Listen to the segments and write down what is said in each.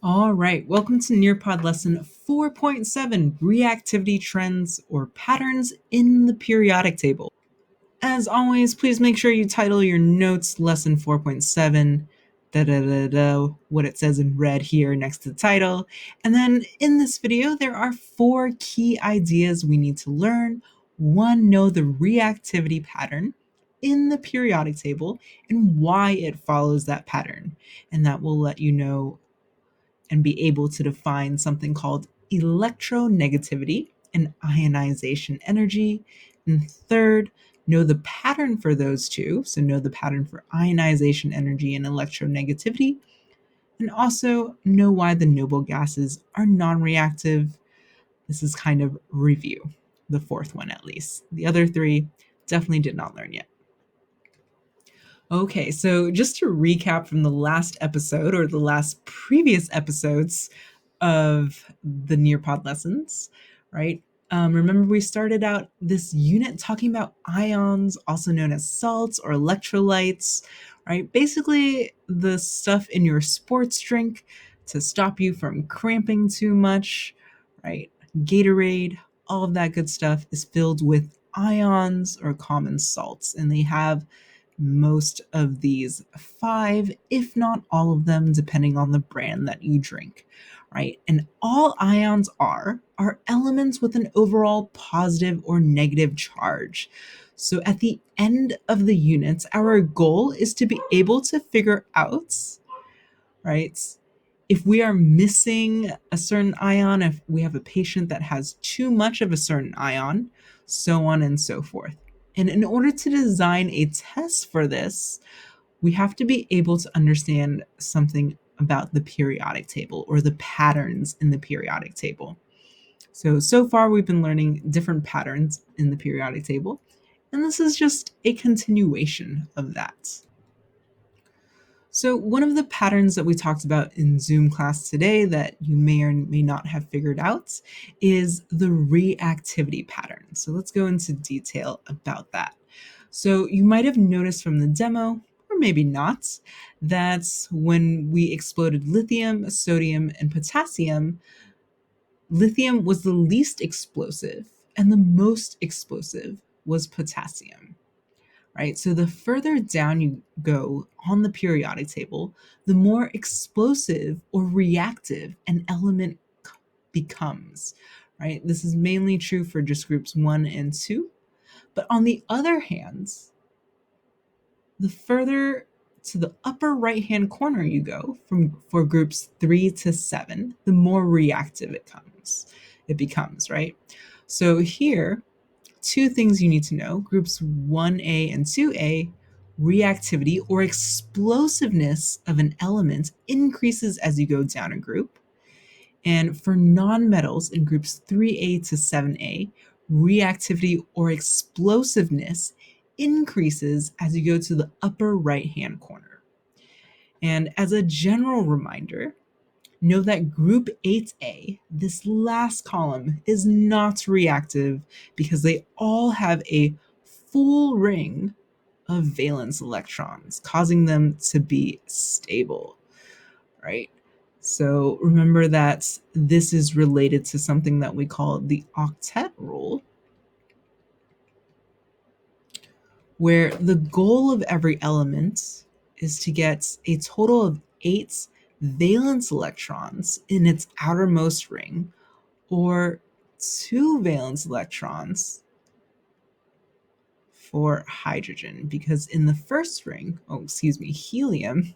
All right, welcome to Nearpod lesson 4.7 Reactivity Trends or Patterns in the Periodic Table. As always, please make sure you title your notes lesson 4.7, what it says in red here next to the title. And then in this video, there are 4 key ideas we need to learn. 1, know the reactivity pattern in the periodic table and why it follows that pattern. And that will let you know and be able to define something called electronegativity and ionization energy. And third, know the pattern for those two. So know the pattern for ionization energy and electronegativity. And also know why the noble gases are non-reactive. This is kind of review, the fourth one at least. The other 3 definitely did not learn yet. Okay, so just to recap from the last episode or the last previous episodes of the Nearpod lessons, right? Remember, we started out this unit talking about ions, also known as salts or electrolytes, right? Basically, the stuff in your sports drink to stop you from cramping too much, right? Gatorade, all of that good stuff is filled with ions or common salts, and they have most of these 5, if not all of them, depending on the brand that you drink, right? And all ions are elements with an overall positive or negative charge. So at the end of the units, our goal is to be able to figure out, right, if we are missing a certain ion, if we have a patient that has too much of a certain ion, so on and so forth. And in order to design a test for this, we have to be able to understand something about the periodic table or the patterns in the periodic table. So far we've been learning different patterns in the periodic table, and this is just a continuation of that. So one of the patterns that we talked about in Zoom class today that you may or may not have figured out is the reactivity pattern. So let's go into detail about that. So you might have noticed from the demo, or maybe not, that when we exploded lithium, sodium, and potassium, lithium was the least explosive and the most explosive was potassium. Right? So the further down you go on the periodic table, the more explosive or reactive an element becomes, right? This is mainly true for just groups 1 and 2. But on the other hand, the further to the upper right-hand corner you go for groups 3 to 7, the more reactive it becomes, right? So here, 2 things you need to know. Groups 1A and 2A, reactivity or explosiveness of an element increases as you go down a group. And for nonmetals in groups 3A to 7A, reactivity or explosiveness increases as you go to the upper right-hand corner. And as a general reminder, know that group 8A, this last column, is not reactive because they all have a full ring of valence electrons, causing them to be stable, right? So remember that this is related to something that we call the octet rule, where the goal of every element is to get a total of 8 valence electrons in its outermost ring, or 2 valence electrons for hydrogen, because in the first ring, helium,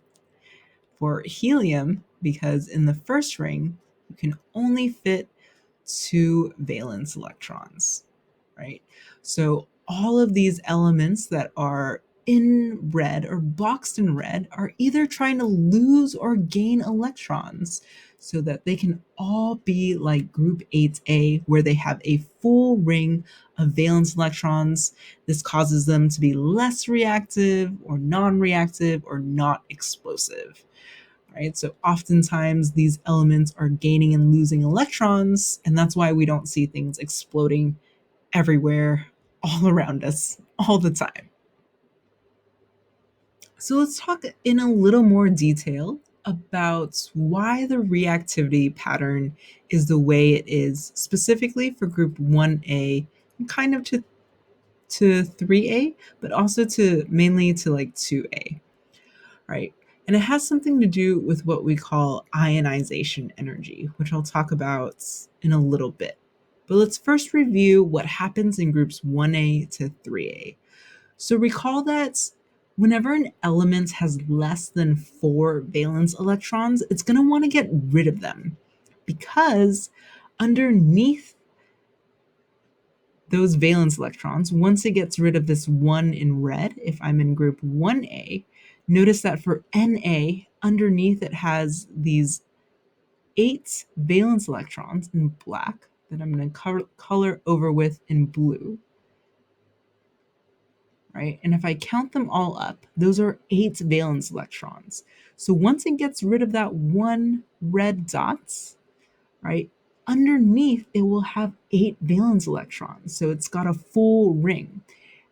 because in the first ring, you can only fit 2 valence electrons, right? So all of these elements that are in red or boxed in red are either trying to lose or gain electrons so that they can all be like group 8A, where they have a full ring of valence electrons. This causes them to be less reactive or non-reactive or not explosive. Right? So oftentimes these elements are gaining and losing electrons, and that's why we don't see things exploding everywhere, all around us, all the time. So let's talk in a little more detail about why the reactivity pattern is the way it is, specifically for group 1A, kind of to 3A, but also to mainly to like 2A, right? And it has something to do with what we call ionization energy, which I'll talk about in a little bit. But let's first review what happens in groups 1A to 3A. So recall that whenever an element has less than 4 valence electrons, it's going to want to get rid of them because underneath those valence electrons, once it gets rid of this 1 in red, if I'm in group 1A, notice that for Na, underneath it has these 8 valence electrons in black that I'm going to color over with in blue, right? And if I count them all up, those are 8 valence electrons. So once it gets rid of that 1 red dot, right, underneath it will have 8 valence electrons. So it's got a full ring.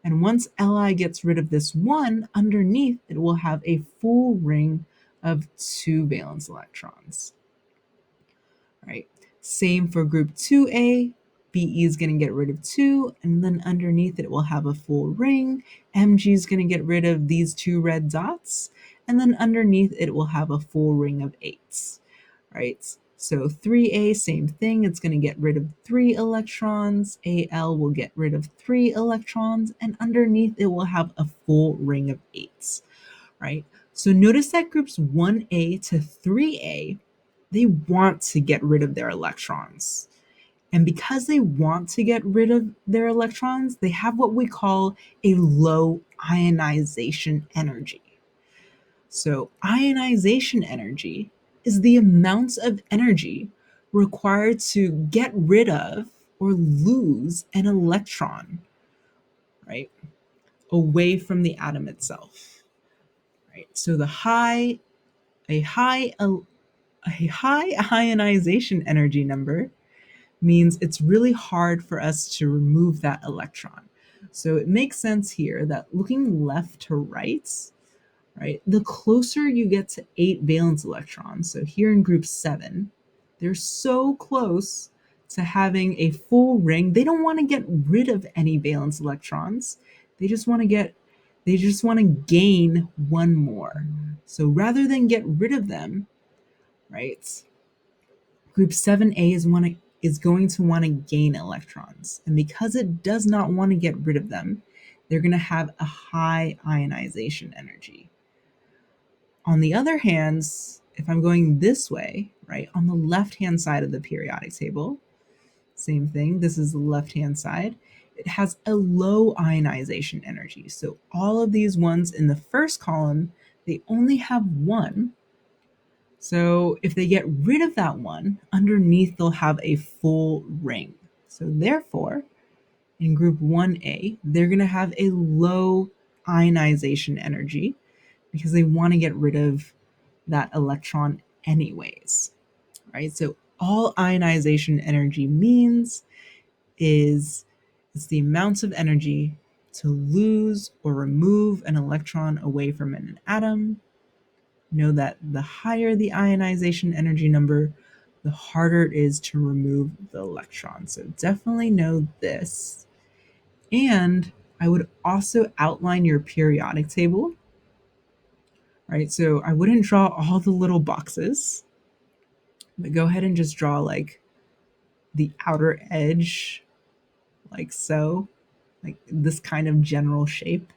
And once Li gets rid of this 1, underneath it will have a full ring of 2 valence electrons, right? Same for group 2A. Be is going to get rid of 2, and then underneath it will have a full ring. Mg is going to get rid of these 2 red dots, and then underneath it will have a full ring of 8s, right? So 3A, same thing. It's going to get rid of 3 electrons. Al will get rid of 3 electrons, and underneath it will have a full ring of 8s, right? So notice that groups 1A to 3A, they want to get rid of their electrons. And because they want to get rid of their electrons, they have what we call a low ionization energy. So, ionization energy is the amount of energy required to get rid of or lose an electron, right, away from the atom itself. Right. So a high a high ionization energy number means it's really hard for us to remove that electron. So it makes sense here that looking left to right, right, the closer you get to 8 valence electrons, so here in group 7, they're so close to having a full ring. They don't want to get rid of any valence electrons. They just want to gain one more. So rather than get rid of them, right, group 7A is going to want to gain electrons. And because it does not want to get rid of them, they're going to have a high ionization energy. On the other hand, if I'm going this way, right, on the left-hand side of the periodic table, same thing, this is the left-hand side, it has a low ionization energy. So all of these ones in the first column, they only have 1. So if they get rid of that 1, underneath they'll have a full ring. So therefore, in group 1A, they're going to have a low ionization energy because they want to get rid of that electron anyways, right? So all ionization energy means is it's the amount of energy to lose or remove an electron away from an atom. Know that the higher the ionization energy number, the harder it is to remove the electron. So definitely know this. And I would also outline your periodic table, right? So I wouldn't draw all the little boxes, but go ahead and just draw like the outer edge, like so, like this kind of general shape.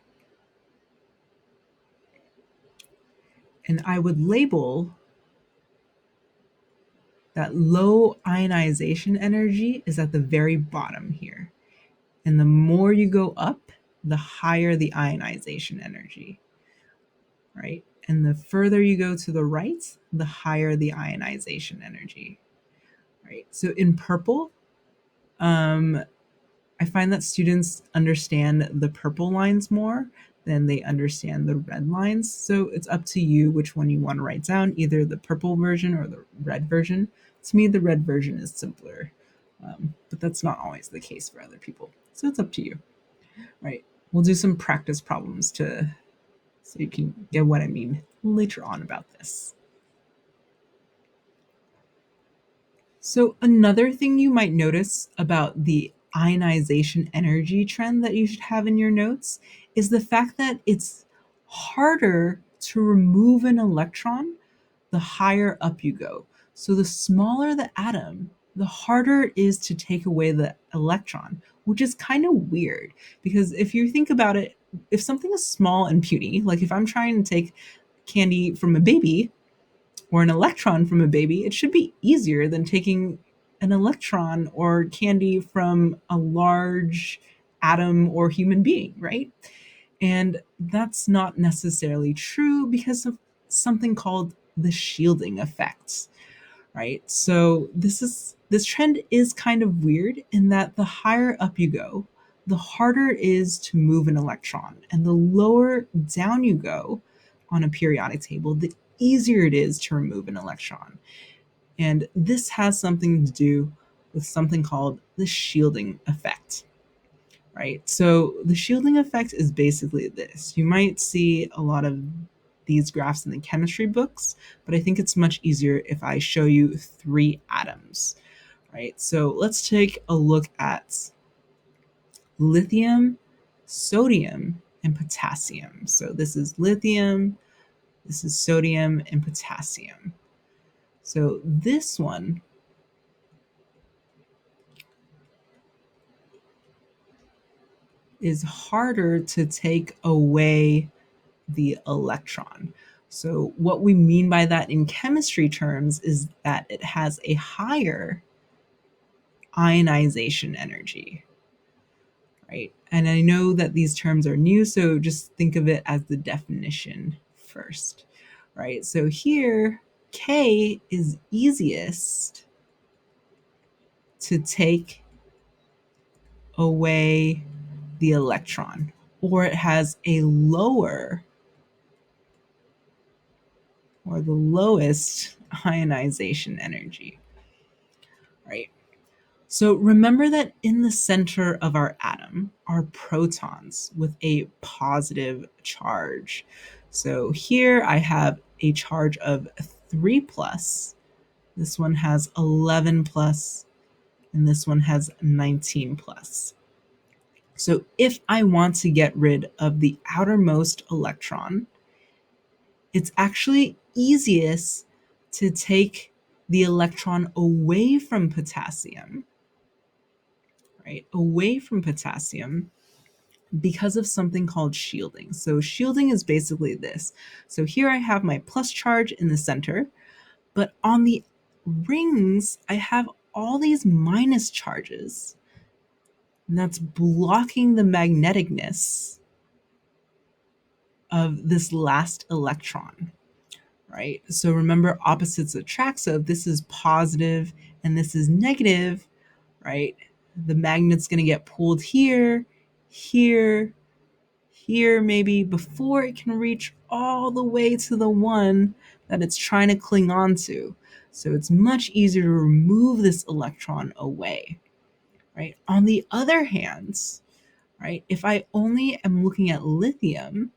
And I would label that low ionization energy is at the very bottom here. And the more you go up, the higher the ionization energy, right? And the further you go to the right, the higher the ionization energy, right? So in purple, I find that students understand the purple lines more than they understand the red lines. So it's up to you which one you want to write down, either the purple version or the red version. To me, the red version is simpler, but that's not always the case for other people. So it's up to you, right? We'll do some practice problems so you can get what I mean later on about this. So, another thing you might notice about the ionization energy trend that you should have in your notes is the fact that it's harder to remove an electron the higher up you go. So, the smaller the atom, the harder it is to take away the electron, which is kind of weird because if you think about it, if something is small and puny, like if I'm trying to take candy from a baby, or an electron from a baby, it should be easier than taking an electron or candy from a large atom or human being, right? And that's not necessarily true because of something called the shielding effect, right? So this trend is kind of weird in that the higher up you go, the harder it is to move an electron, and the lower down you go on a periodic table, the easier it is to remove an electron. And this has something to do with something called the shielding effect, right? So the shielding effect is basically this. You might see a lot of these graphs in the chemistry books, but I think it's much easier if I show you three atoms, right? So let's take a look at lithium, sodium, and potassium. So this is lithium, this is sodium, and potassium. So this one is harder to take away the electron. So, what we mean by that in chemistry terms is that it has a higher ionization energy, right? And I know that these terms are new, so just think of it as the definition first, right? So, here, K is easiest to take away the electron, or it has a lower or the lowest ionization energy, right? So remember that in the center of our atom are protons with a positive charge. So here I have a charge of 3 plus. This one has 11 plus, and this one has 19 plus. So if I want to get rid of the outermost electron, it's actually easiest to take the electron away from potassium, right? Away from potassium because of something called shielding. So shielding is basically this. So here I have my plus charge in the center, but on the rings, I have all these minus charges. And that's blocking the magneticness of this last electron, right? So remember, opposites attract. So if this is positive and this is negative, right? The magnet's going to get pulled here, here, here, maybe before it can reach all the way to the one that it's trying to cling on to. So it's much easier to remove this electron away, right? On the other hand, right, if I only am looking at lithium,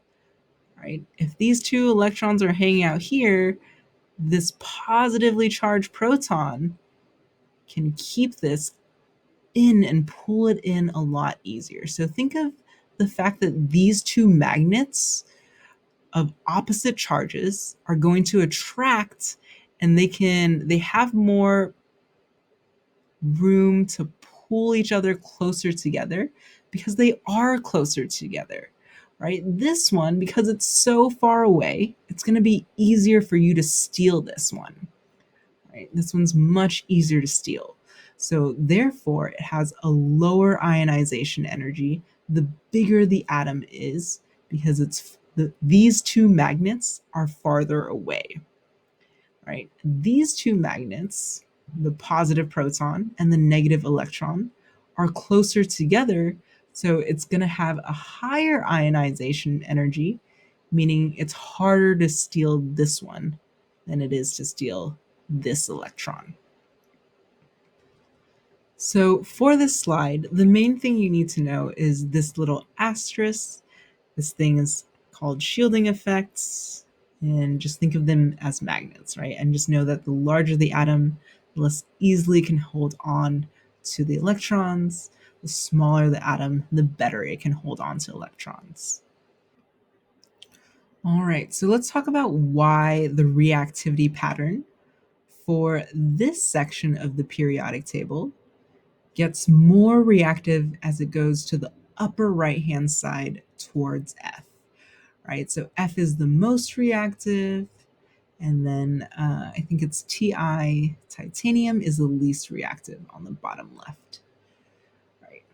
right, if these two electrons are hanging out here, this positively charged proton can keep this in and pull it in a lot easier. So think of the fact that these two magnets of opposite charges are going to attract, and they have more room to pull each other closer together because they are closer together, right? This one, because it's so far away, it's going to be easier for you to steal this one, right? This one's much easier to steal. So therefore, it has a lower ionization energy the bigger the atom is, because these two magnets are farther away, right? These two magnets, the positive proton and the negative electron, are closer together, so it's going to have a higher ionization energy, meaning it's harder to steal this one than it is to steal this electron. So for this slide, the main thing you need to know is this little asterisk. This thing is called shielding effects, and just think of them as magnets, right? And just know that the larger the atom, the less easily it can hold on to the electrons. The smaller the atom, the better it can hold on to electrons. All right, so let's talk about why the reactivity pattern for this section of the periodic table gets more reactive as it goes to the upper right-hand side towards F, right? So F is the most reactive, and then I think it's Ti, titanium, is the least reactive on the bottom left, right?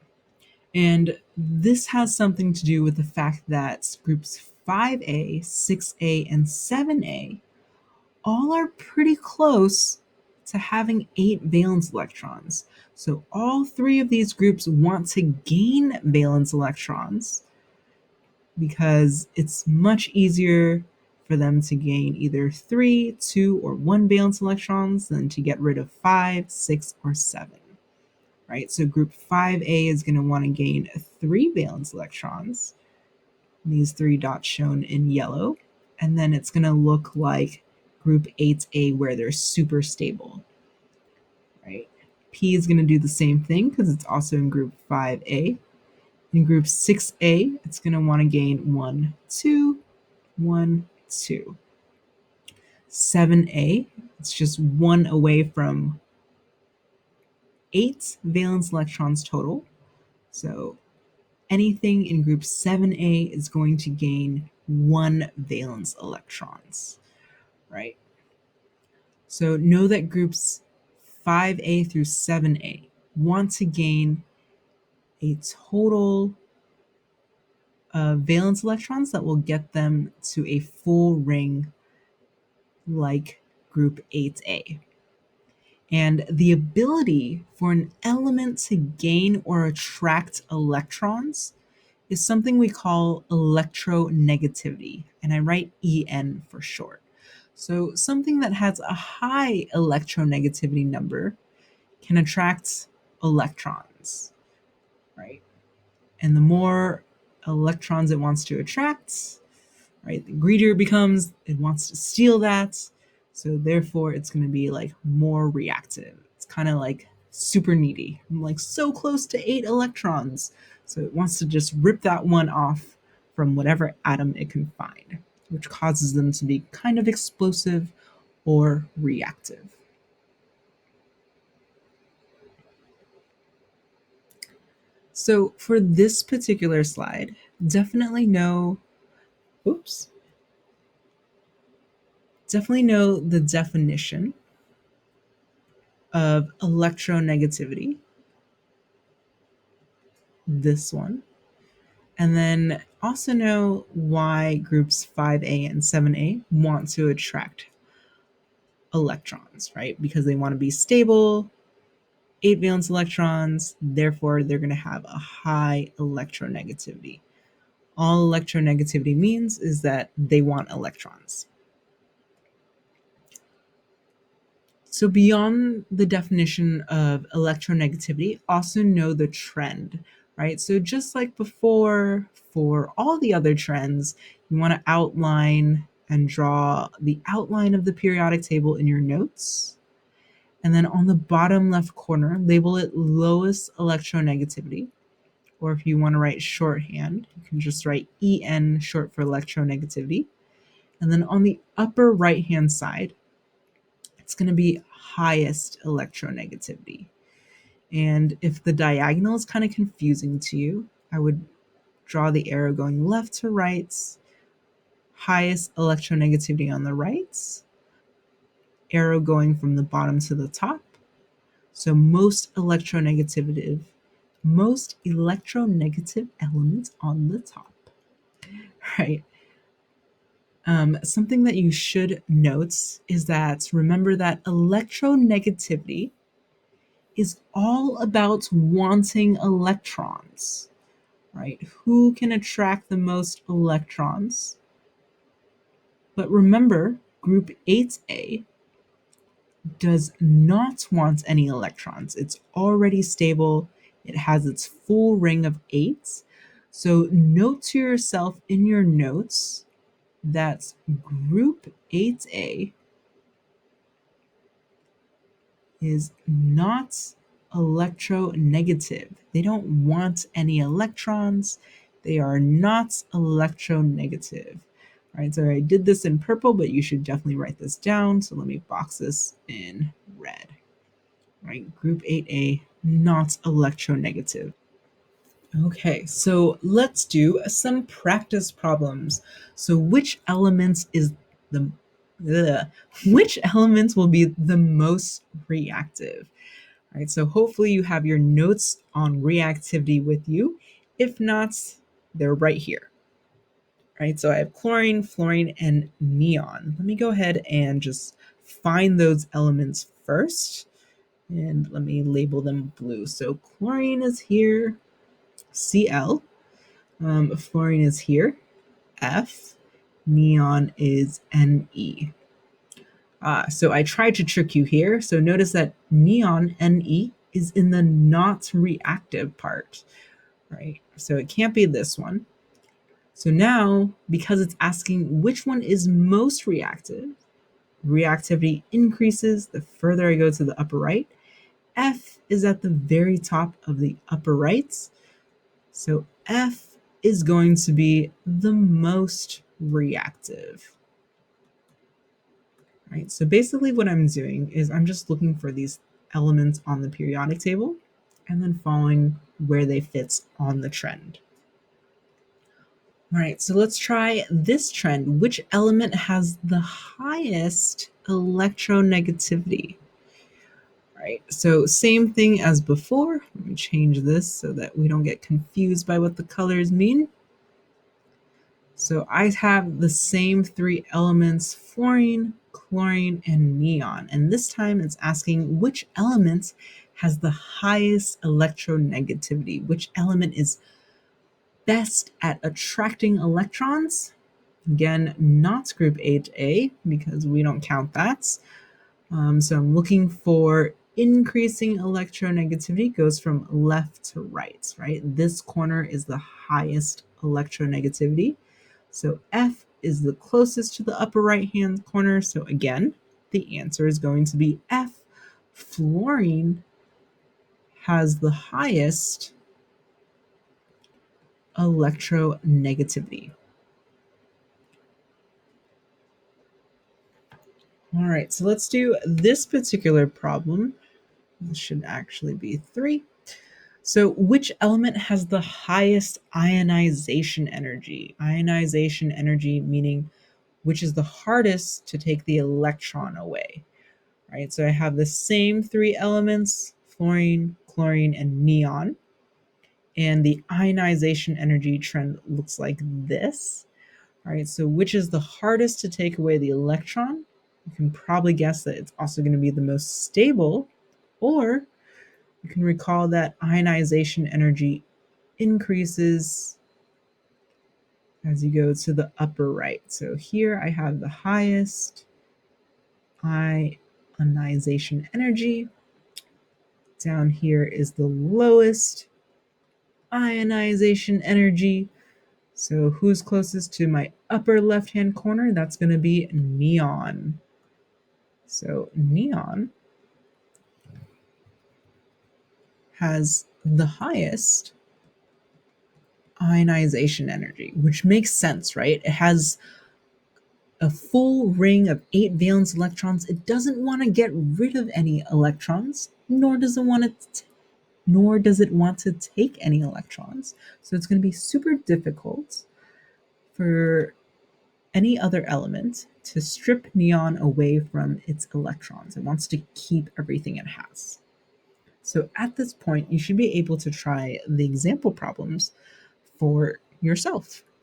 And this has something to do with the fact that groups 5A, 6A, and 7A all are pretty close to having 8 valence electrons. So all 3 of these groups want to gain valence electrons because it's much easier for them to gain either 3, 2, or 1 valence electrons than to get rid of 5, 6, or 7. Right? So group 5A is going to want to gain 3 valence electrons. These 3 dots shown in yellow. And then it's going to look like group 8A where they're super stable. Right? P is going to do the same thing because it's also in group 5A. In group 6A, it's going to want to gain 1, 2, 1, 2. 7A, it's just 1 away from 8 valence electrons total. So anything in group 7A is going to gain 1 valence electrons, right? So know that groups 5A through 7A want to gain a total of valence electrons that will get them to a full ring like group 8A. And the ability for an element to gain or attract electrons is something we call electronegativity, and I write EN for short. So something that has a high electronegativity number can attract electrons, right? And the more electrons it wants to attract, right, the greedier it becomes, it wants to steal that. So therefore it's going to be like more reactive. It's kind of like super needy. I'm like so close to 8 electrons. So it wants to just rip that one off from whatever atom it can find, which causes them to be kind of explosive or reactive. So for this particular slide, definitely know, oops, definitely know the definition of electronegativity, this one, and then also know why groups 5A and 7A want to attract electrons, right? Because they want to be stable, 8 valence electrons, therefore they're going to have a high electronegativity. All electronegativity means is that they want electrons. So beyond the definition of electronegativity, also know the trend, right? So just like before, for all the other trends, you want to outline and draw the outline of the periodic table in your notes. And then on the bottom left corner, label it lowest electronegativity. Or if you want to write shorthand, you can just write EN, short for electronegativity. And then on the upper right-hand side, it's going to be highest electronegativity. And if the diagonal is kind of confusing to you, I would draw the arrow going left to right, highest electronegativity on the right, arrow going from the bottom to the top. So most electronegative elements on the top, right? Something that you should note is that remember that electronegativity is all about wanting electrons, right? Who can attract the most electrons? But remember, group 8A does not want any electrons. It's already stable. It has its full ring of 8. So note to yourself in your notes that group 8A is not electronegative. They don't want any electrons. They are not electronegative. All right, so I did this in purple, but you should definitely write this down. So let me box this in red. All right, group 8A, not electronegative. Okay, so let's do some practice problems. So which element is the ugh, which elements will be the most reactive? All right, so hopefully you have your notes on reactivity with you. If not, they're right here. All right, so I have chlorine, fluorine, and neon. Let me go ahead and just find those elements first. And let me label them blue. So chlorine is here, Cl. Fluorine is here, F. Neon is Ne. So I tried to trick you here. So notice that neon, Ne, is in the not reactive part, right? So it can't be this one. So now, because it's asking which one is most reactive, reactivity increases the further I go to the upper right. F is at the very top of the upper right. So F is going to be the most reactive. Right? So basically what I'm doing is I'm just looking for these elements on the periodic table and then following where they fit on the trend. All right, so let's try this trend. Which element has the highest electronegativity? All right, so same thing as before. Let me change this so that we don't get confused by what the colors mean. So I have the same three elements, fluorine, chlorine, and neon. And this time it's asking which element has the highest electronegativity, which element is best at attracting electrons. Again, not group 8A because we don't count that. So I'm looking for increasing electronegativity goes from left to right, right? This corner is the highest electronegativity. So F is the closest to the upper right-hand corner. So again, the answer is going to be F. Fluorine has the highest electronegativity. All right, so let's do this particular problem. This should actually be 3. So which element has the highest ionization energy? Ionization energy meaning which is the hardest to take the electron away, right? So I have the same 3 elements, fluorine, chlorine, and neon. And the ionization energy trend looks like this. All right, so which is the hardest to take away the electron? You can probably guess that it's also going to be the most stable, or you can recall that ionization energy increases as you go to the upper right. So here I have the highest ionization energy. Down here is the lowest ionization energy. So who's closest to my upper left-hand corner? That's going to be neon. So neon has the highest ionization energy, which makes sense, right? It has a full ring of 8 valence electrons. It doesn't want to get rid of any electrons, nor does it want to take any electrons. So it's going to be super difficult for any other element to strip neon away from its electrons. It wants to keep everything it has. So at this point, you should be able to try the example problems for yourself.